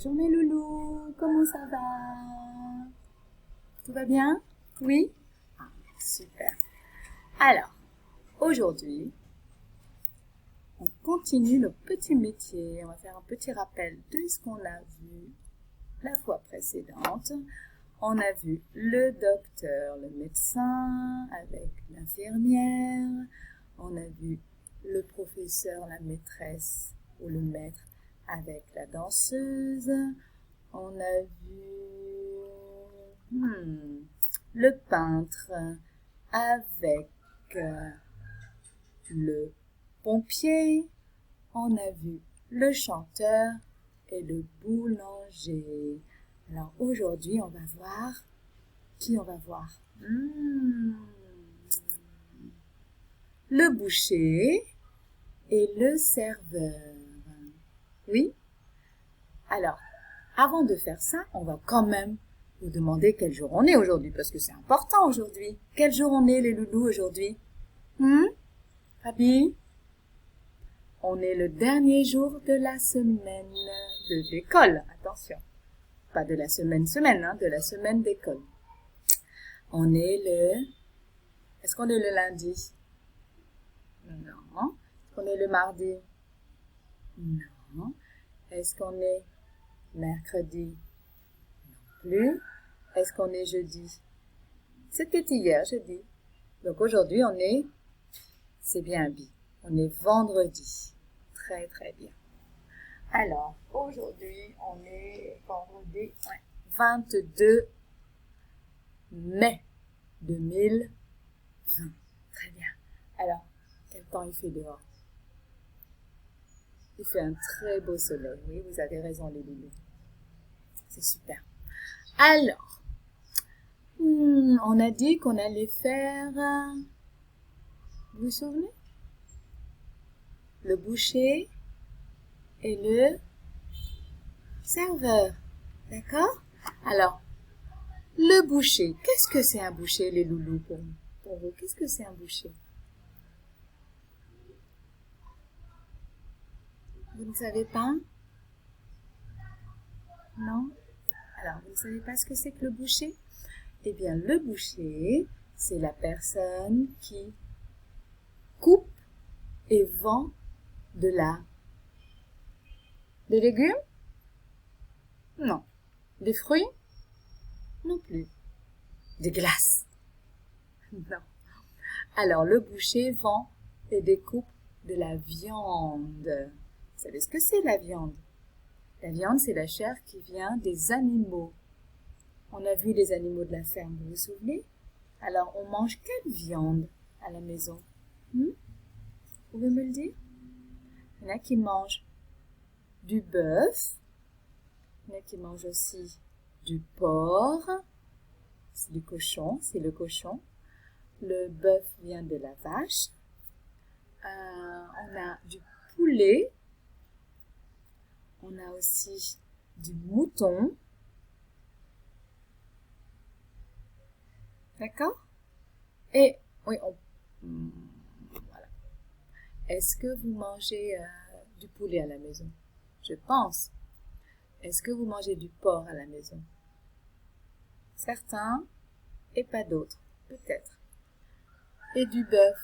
Bonjour mes loulous, comment ça va? Tout va bien? Oui? Ah, super. Alors, aujourd'hui, on continue nos petits métiers. On va faire un petit rappel de ce qu'on a vu la fois précédente. On a vu le docteur, le médecin avec l'infirmière. On a vu le professeur, la maîtresse ou le maître avec la danseuse. On a vu le peintre avec le pompier. On a vu le chanteur et le boulanger. Alors aujourd'hui, on va voir qui on va voir. Le boucher et le serveur. Oui? Alors, avant de faire ça, on va quand même vous demander quel jour on est aujourd'hui, parce que c'est important aujourd'hui. Quel jour on est, les loulous, aujourd'hui? Fabi? On est le dernier jour de la semaine de l'école. Attention. Pas de la semaine, de la semaine d'école. On est le... Est-ce qu'on est le lundi? Non. Est-ce qu'on est le mardi? Non. Est-ce qu'on est mercredi? Non plus. Est-ce qu'on est jeudi? C'était hier, jeudi. Donc aujourd'hui, on est... C'est bien bi. On est vendredi. Très, très bien. Alors, aujourd'hui, on est vendredi 22 mai 2020. Très bien. Alors, quel temps il fait dehors? Il fait un très beau soleil. Oui, vous avez raison, les loulous. C'est super. Alors, on a dit qu'on allait faire... Vous vous souvenez? Le boucher et le serveur. D'accord? Alors, le boucher. Qu'est-ce que c'est un boucher, les loulous, pour vous? Qu'est-ce que c'est un boucher? Vous ne savez pas? Non? Alors, vous ne savez pas ce que c'est que le boucher? Eh bien, le boucher, c'est la personne qui coupe et vend de des légumes? Non. Des fruits? Non plus. Des glaces? Non. Alors, le boucher vend et découpe de la viande. Vous savez ce que c'est, la viande? La viande, c'est la chair qui vient des animaux. On a vu les animaux de la ferme, vous vous souvenez? Alors, on mange quelle viande à la maison? Vous pouvez me le dire? Il y en a qui mangent du bœuf. Il y en a qui mangent aussi du porc. C'est du cochon, c'est le cochon. Le bœuf vient de la vache. On a du poulet. On a aussi du mouton. D'accord? Et, oui, voilà. Est-ce que vous mangez du poulet à la maison? Je pense. Est-ce que vous mangez du porc à la maison? Certains et pas d'autres, peut-être. Et du bœuf.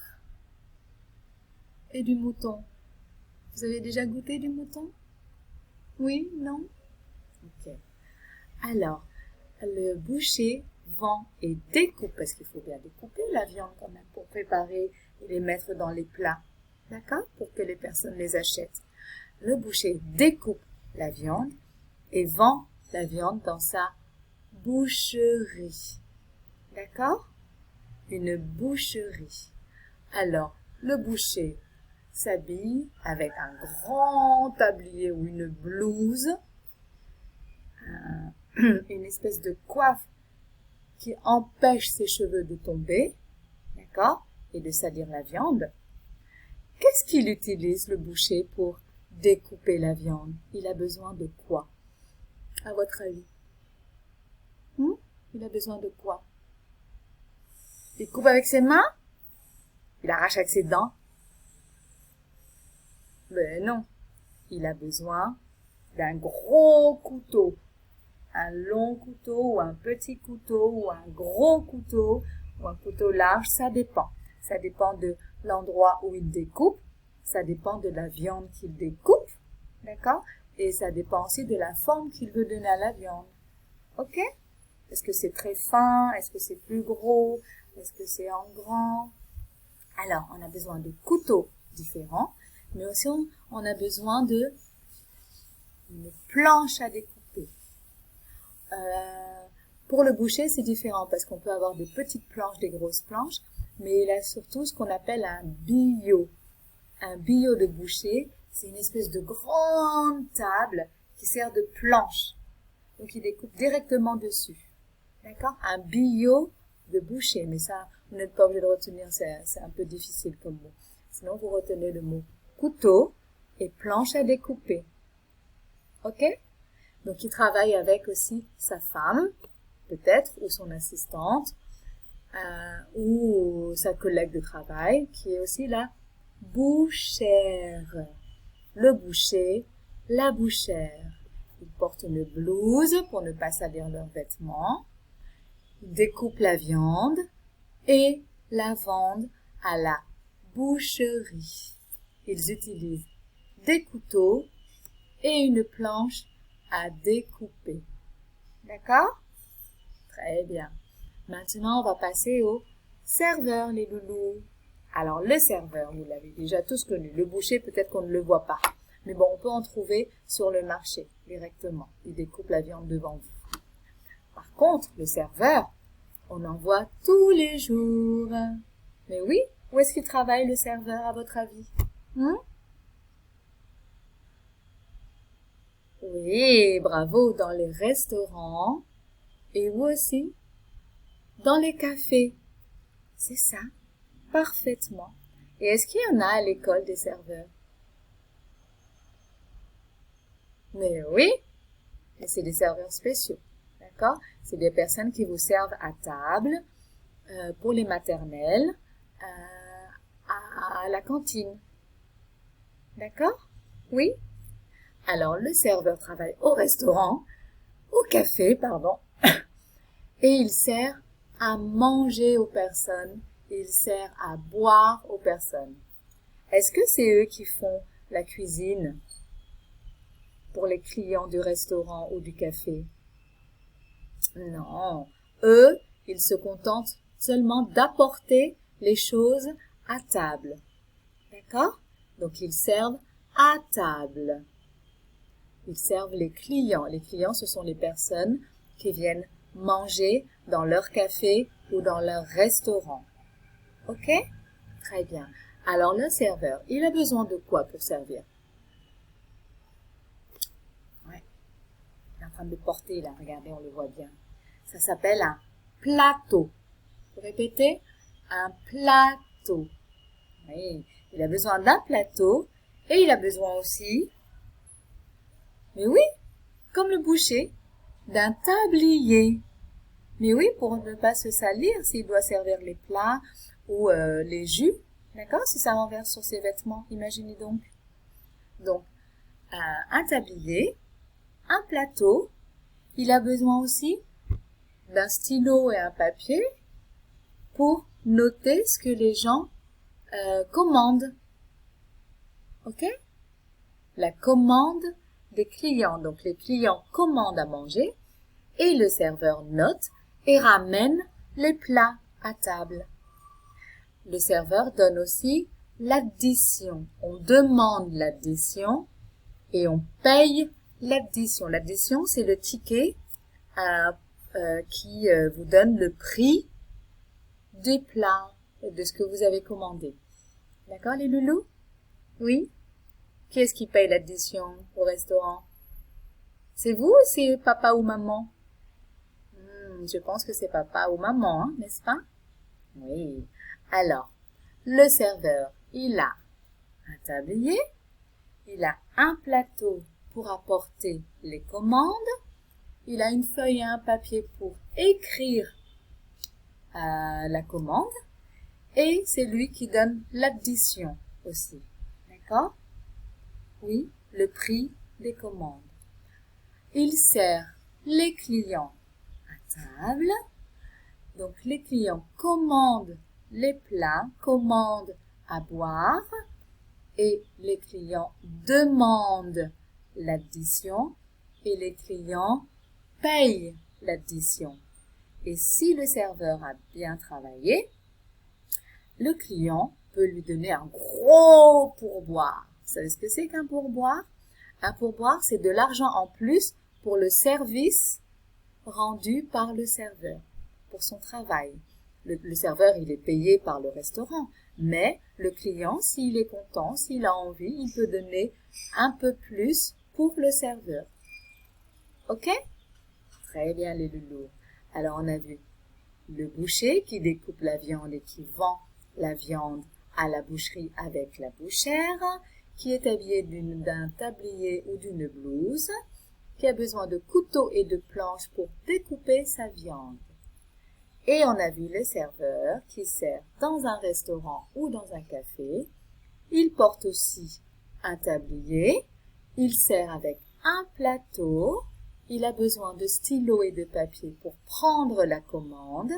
Et du mouton. Vous avez déjà goûté du mouton? Oui? Non? Ok. Alors, le boucher vend et découpe, parce qu'il faut bien découper la viande quand même pour préparer et les mettre dans les plats. D'accord? Pour que les personnes les achètent. Le boucher découpe la viande et vend la viande dans sa boucherie. D'accord? Une boucherie. Alors, le boucher s'habille avec un grand tablier ou une blouse, une espèce de coiffe qui empêche ses cheveux de tomber, d'accord, et de salir la viande. Qu'est-ce qu'il utilise, le boucher, pour découper la viande? Il a besoin de quoi, à votre avis? Il a besoin de quoi? Il coupe avec ses mains? Il arrache avec ses dents? Ben non. Il a besoin d'un gros couteau. Un long couteau ou un petit couteau ou un gros couteau ou un couteau large, ça dépend. Ça dépend de l'endroit où il découpe, ça dépend de la viande qu'il découpe, d'accord? Et ça dépend aussi de la forme qu'il veut donner à la viande. Ok? Est-ce que c'est très fin? Est-ce que c'est plus gros? Est-ce que c'est en grand? Alors, on a besoin de couteaux différents, mais aussi on a besoin de une planche à découper. Pour le boucher, c'est différent parce qu'on peut avoir des petites planches, des grosses planches, mais il a surtout ce qu'on appelle un billot. Un billot de boucher, c'est une espèce de grande table qui sert de planche. Donc, il découpe directement dessus. D'accord? Un billot de boucher, mais ça, vous n'êtes pas obligé de retenir, c'est un peu difficile comme mot. Sinon, vous retenez le mot couteau et planche à découper. Ok? Donc, il travaille avec aussi sa femme, peut-être, ou son assistante, ou sa collègue de travail, qui est aussi la bouchère. Le boucher, la bouchère. Ils portent une blouse pour ne pas salir leurs vêtements. Ils découpent la viande et la vendent à la boucherie. Ils utilisent des couteaux et une planche à découper. D'accord? Très bien. Maintenant, on va passer au serveur, les loulous. Alors, le serveur, vous l'avez déjà tous connu. Le boucher, peut-être qu'on ne le voit pas. Mais bon, on peut en trouver sur le marché directement. Il découpe la viande devant vous. Par contre, le serveur, on en voit tous les jours. Mais oui, où est-ce qu'il travaille le serveur, à votre avis? Oui, bravo, dans les restaurants et où aussi? Dans les cafés. C'est ça, parfaitement. Et est-ce qu'il y en a à l'école des serveurs? Mais oui, et c'est des serveurs spéciaux, d'accord? C'est des personnes qui vous servent à table pour les maternelles à la cantine. D'accord? Oui? Alors, le serveur travaille au restaurant, au café, pardon, et il sert à manger aux personnes, il sert à boire aux personnes. Est-ce que c'est eux qui font la cuisine pour les clients du restaurant ou du café? Non, eux, ils se contentent seulement d'apporter les choses à table. D'accord? Donc, ils servent à table. Ils servent les clients. Les clients, ce sont les personnes qui viennent manger dans leur café ou dans leur restaurant. Ok? Très bien. Alors, le serveur, il a besoin de quoi pour servir? Ouais. Il est en train de porter, là. Regardez, on le voit bien. Ça s'appelle un plateau. Vous répétez? Un plateau. Oui. Il a besoin d'un plateau et il a besoin aussi, mais oui, comme le boucher, d'un tablier. Mais oui, pour ne pas se salir s'il doit servir les plats ou les jus, d'accord, si ça renverse sur ses vêtements, imaginez donc. Donc, un tablier, un plateau, il a besoin aussi d'un stylo et un papier pour noter ce que les gens commandent. Ok? La commande des clients. Donc, les clients commandent à manger et le serveur note et ramène les plats à table. Le serveur donne aussi l'addition. On demande l'addition et on paye l'addition. L'addition, c'est le ticket qui vous donne le prix des plats et de ce que vous avez commandé. D'accord, les loulous? Oui? Qui est-ce qui paye l'addition au restaurant? C'est vous ou c'est papa ou maman? Je pense que c'est papa ou maman, hein, n'est-ce pas? Oui. Alors, le serveur, il a un tablier, il a un plateau pour apporter les commandes, il a une feuille et un papier pour écrire la commande, et c'est lui qui donne l'addition aussi. D'accord? Oui, le prix des commandes. Il sert les clients à table. Donc, les clients commandent les plats, commandent à boire et les clients demandent l'addition et les clients payent l'addition. Et si le serveur a bien travaillé, le client peut lui donner un gros pourboire. Vous savez ce que c'est qu'un pourboire? Un pourboire, c'est de l'argent en plus pour le service rendu par le serveur, pour son travail. Le serveur, il est payé par le restaurant, mais le client, s'il est content, s'il a envie, il peut donner un peu plus pour le serveur. Ok? Très bien les loulous. Alors on a vu le boucher qui découpe la viande et qui vend la viande à la boucherie avec la bouchère, qui est habillé d'un tablier ou d'une blouse, qui a besoin de couteau et de planches pour découper sa viande. Et on a vu le serveur qui sert dans un restaurant ou dans un café. Il porte aussi un tablier, il sert avec un plateau, il a besoin de stylo et de papier pour prendre la commande,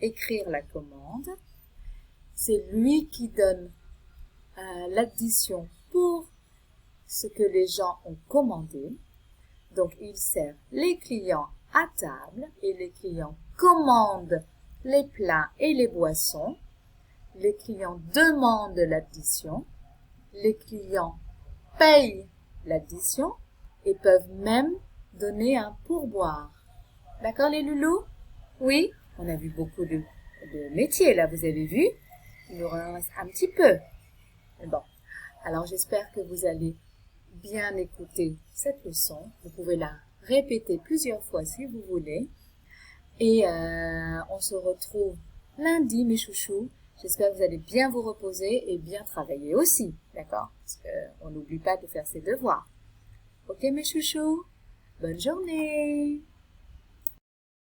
écrire la commande. C'est lui qui donne l'addition pour ce que les gens ont commandé. Donc, il sert les clients à table et les clients commandent les plats et les boissons. Les clients demandent l'addition. Les clients payent l'addition et peuvent même donner un pourboire. D'accord les loulous? Oui, on a vu beaucoup de métiers là, vous avez vu? Il nous en reste un petit peu. Bon, alors j'espère que vous allez bien écouter cette leçon. Vous pouvez la répéter plusieurs fois si vous voulez. Et on se retrouve lundi, mes chouchous. J'espère que vous allez bien vous reposer et bien travailler aussi, d'accord? Parce qu'on n'oublie pas de faire ses devoirs. Ok, mes chouchous? Bonne journée!